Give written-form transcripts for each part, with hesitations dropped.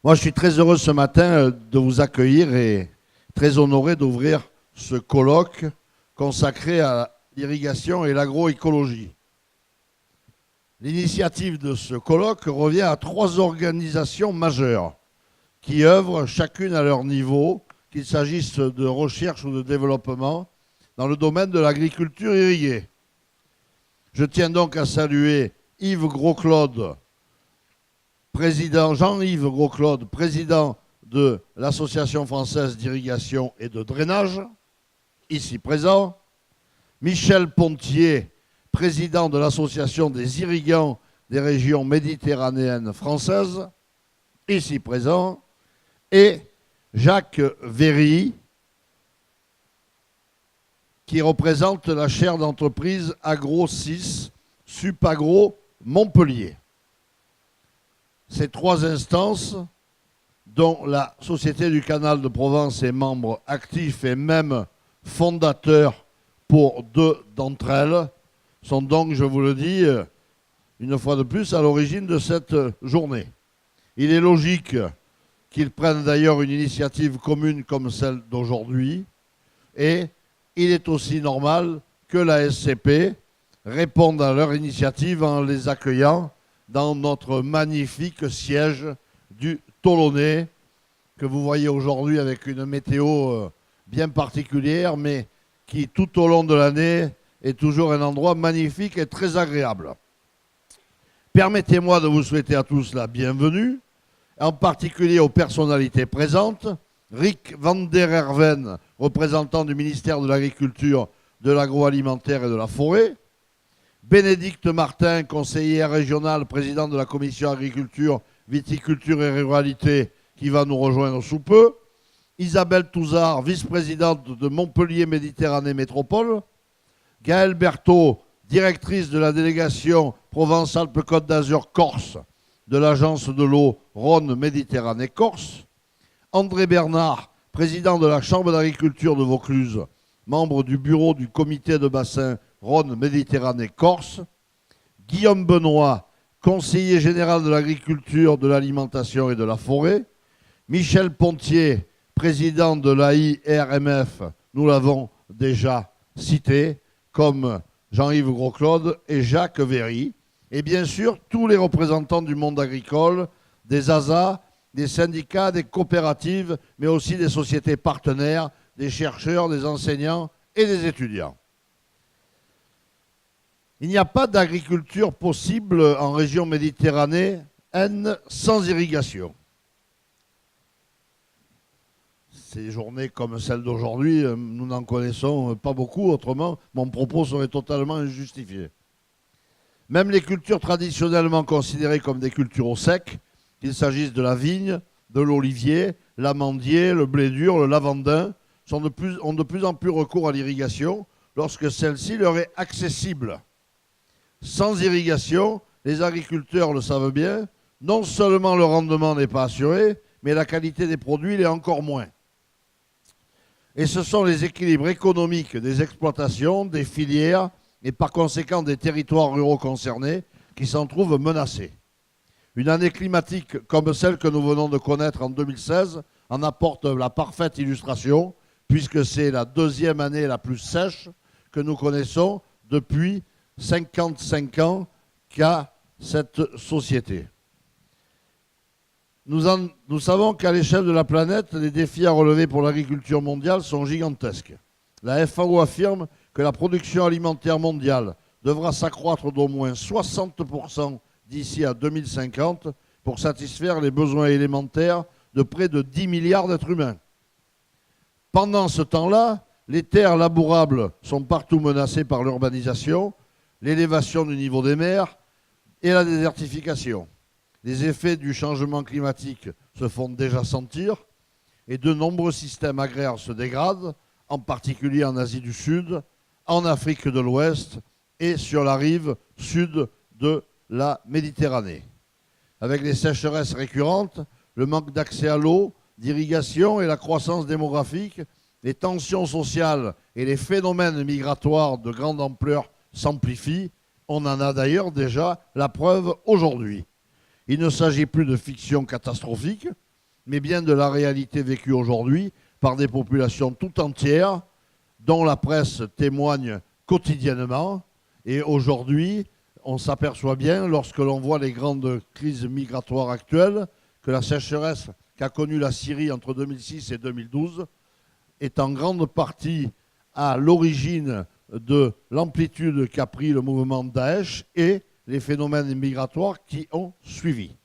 Moi, je suis très heureux ce matin de vous accueillir et très honoré d'ouvrir ce colloque consacré à l'irrigation et l'agroécologie. L'initiative de ce colloque revient à trois organisations majeures qui œuvrent chacune à leur niveau, qu'il s'agisse de recherche ou de développement, dans le domaine de l'agriculture irriguée. Je tiens donc à saluer Yves Gros-Claude, Jean-Yves Gros-Claude, président de l'Association française d'irrigation et de drainage, ici présent. Michel Pontier, président de l'Association des irrigants des régions méditerranéennes françaises, ici présent. Et Jacques Véry, qui représente la chaire d'entreprise Agro 6, Supagro Montpellier. Ces trois instances, dont la Société du Canal de Provence est membre actif et même fondateur pour deux d'entre elles, sont donc, je vous le dis, une fois de plus, à l'origine de cette journée. Il est logique qu'ils prennent d'ailleurs une initiative commune comme celle d'aujourd'hui, et il est aussi normal que la SCP réponde à leur initiative en les accueillant dans notre magnifique siège du Tolonnais, que vous voyez aujourd'hui avec une météo bien particulière, mais qui tout au long de l'année est toujours un endroit magnifique et très agréable. Permettez-moi de vous souhaiter à tous la bienvenue, en particulier aux personnalités présentes. Rick van der Herven, représentant du ministère de l'Agriculture, de l'Agroalimentaire et de la Forêt. Bénédicte Martin, conseillère régionale, président de la commission agriculture, viticulture et ruralité, qui va nous rejoindre sous peu. Isabelle Touzard, vice-présidente de Montpellier Méditerranée Métropole. Gaëlle Berthaud, directrice de la délégation Provence-Alpes-Côte d'Azur-Corse de l'agence de l'eau Rhône Méditerranée Corse. André Bernard, président de la Chambre d'agriculture de Vaucluse, membre du bureau du comité de bassin Rhône Méditerranée Corse. Guillaume Benoît, conseiller général de l'agriculture, de l'alimentation et de la forêt. Michel Pontier, président de l'AIRMF, nous l'avons déjà cité, comme Jean-Yves Gros-Claude et Jacques Véry. Et bien sûr, tous les représentants du monde agricole, des ASA, des syndicats, des coopératives, mais aussi des sociétés partenaires, des chercheurs, des enseignants et des étudiants. Il n'y a pas d'agriculture possible en région méditerranéenne sans irrigation. Ces journées comme celle d'aujourd'hui, nous n'en connaissons pas beaucoup, autrement mon propos serait totalement injustifié. Même les cultures traditionnellement considérées comme des cultures au sec, qu'il s'agisse de la vigne, de l'olivier, l'amandier, le blé dur, le lavandin, ont de plus en plus recours à l'irrigation lorsque celle-ci leur est accessible. Sans irrigation, les agriculteurs le savent bien, non seulement le rendement n'est pas assuré, mais la qualité des produits l'est encore moins. Et ce sont les équilibres économiques des exploitations, des filières et par conséquent des territoires ruraux concernés qui s'en trouvent menacés. Une année climatique comme celle que nous venons de connaître en 2016 en apporte la parfaite illustration, puisque c'est la deuxième année la plus sèche que nous connaissons depuis 55 ans qu'a cette société. Nous savons qu'à l'échelle de la planète, les défis à relever pour l'agriculture mondiale sont gigantesques. La FAO affirme que la production alimentaire mondiale devra s'accroître d'au moins 60% d'ici à 2050 pour satisfaire les besoins élémentaires de près de 10 milliards d'êtres humains. Pendant ce temps-là, les terres labourables sont partout menacées par l'urbanisation, l'élévation du niveau des mers et la désertification. Les effets du changement climatique se font déjà sentir et de nombreux systèmes agraires se dégradent, en particulier en Asie du Sud, en Afrique de l'Ouest et sur la rive sud de la Méditerranée. Avec les sécheresses récurrentes, le manque d'accès à l'eau, d'irrigation et la croissance démographique, les tensions sociales et les phénomènes migratoires de grande ampleur s'amplifient. On en a d'ailleurs déjà la preuve aujourd'hui. Il ne s'agit plus de fiction catastrophique, mais bien de la réalité vécue aujourd'hui par des populations tout entières dont la presse témoigne quotidiennement. Et aujourd'hui, on s'aperçoit bien, lorsque l'on voit les grandes crises migratoires actuelles, que la sécheresse qu'a connue la Syrie entre 2006 et 2012 est en grande partie à l'origine de l'amplitude qu'a pris le mouvement Daesh et les phénomènes migratoires qui ont suivi.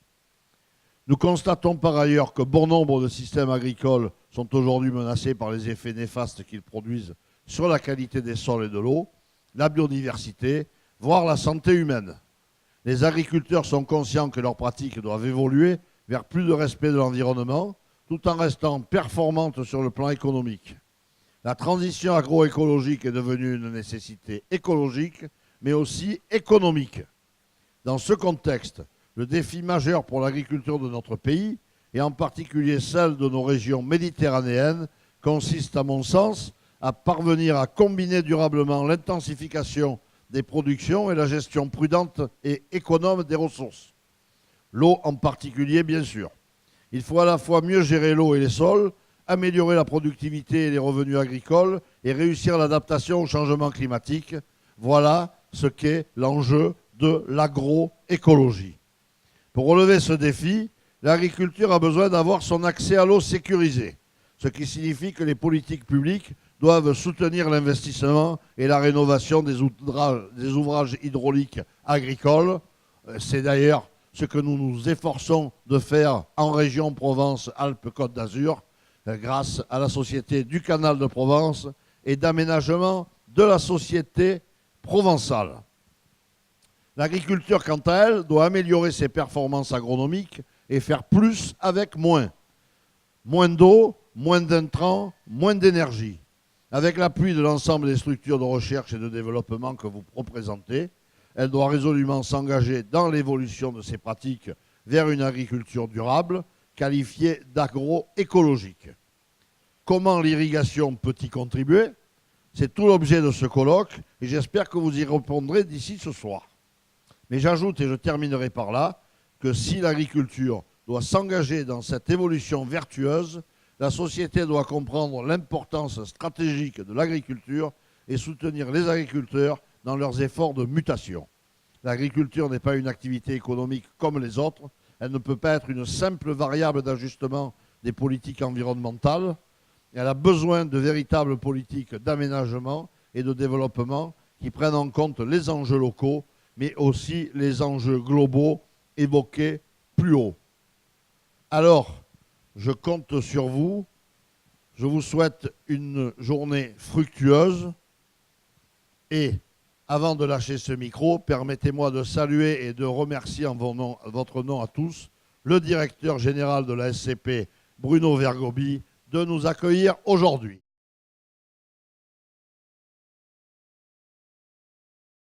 Nous constatons par ailleurs que bon nombre de systèmes agricoles sont aujourd'hui menacés par les effets néfastes qu'ils produisent sur la qualité des sols et de l'eau, la biodiversité, voire la santé humaine. Les agriculteurs sont conscients que leurs pratiques doivent évoluer vers plus de respect de l'environnement, tout en restant performantes sur le plan économique. La transition agroécologique est devenue une nécessité écologique, mais aussi économique. Dans ce contexte, le défi majeur pour l'agriculture de notre pays, et en particulier celle de nos régions méditerranéennes, consiste, à mon sens, à parvenir à combiner durablement l'intensification des productions et la gestion prudente et économe des ressources. L'eau en particulier, bien sûr. Il faut à la fois mieux gérer l'eau et les sols, améliorer la productivité et les revenus agricoles et réussir l'adaptation au changement climatique. Voilà ce qu'est l'enjeu de l'agroécologie. Pour relever ce défi, l'agriculture a besoin d'avoir son accès à l'eau sécurisé, ce qui signifie que les politiques publiques doivent soutenir l'investissement et la rénovation des ouvrages hydrauliques agricoles. C'est d'ailleurs ce que nous nous efforçons de faire en région Provence-Alpes-Côte d'Azur, grâce à la Société du Canal de Provence et d'aménagement de la Société provençale. L'agriculture, quant à elle, doit améliorer ses performances agronomiques et faire plus avec moins. Moins d'eau, moins d'intrants, moins d'énergie. Avec l'appui de l'ensemble des structures de recherche et de développement que vous représentez, elle doit résolument s'engager dans l'évolution de ces pratiques vers une agriculture durable, qualifiée d'agroécologique. Comment l'irrigation peut y contribuer? C'est tout l'objet de ce colloque et j'espère que vous y répondrez d'ici ce soir. Mais j'ajoute, et je terminerai par là, que si l'agriculture doit s'engager dans cette évolution vertueuse, la société doit comprendre l'importance stratégique de l'agriculture et soutenir les agriculteurs dans leurs efforts de mutation. L'agriculture n'est pas une activité économique comme les autres. Elle ne peut pas être une simple variable d'ajustement des politiques environnementales. Elle a besoin de véritables politiques d'aménagement et de développement qui prennent en compte les enjeux locaux, mais aussi les enjeux globaux évoqués plus haut. Alors, je compte sur vous. Je vous souhaite une journée fructueuse. Et avant de lâcher ce micro, permettez-moi de saluer et de remercier en votre nom à tous le directeur général de la SCP, Bruno Vergobi, de nous accueillir aujourd'hui.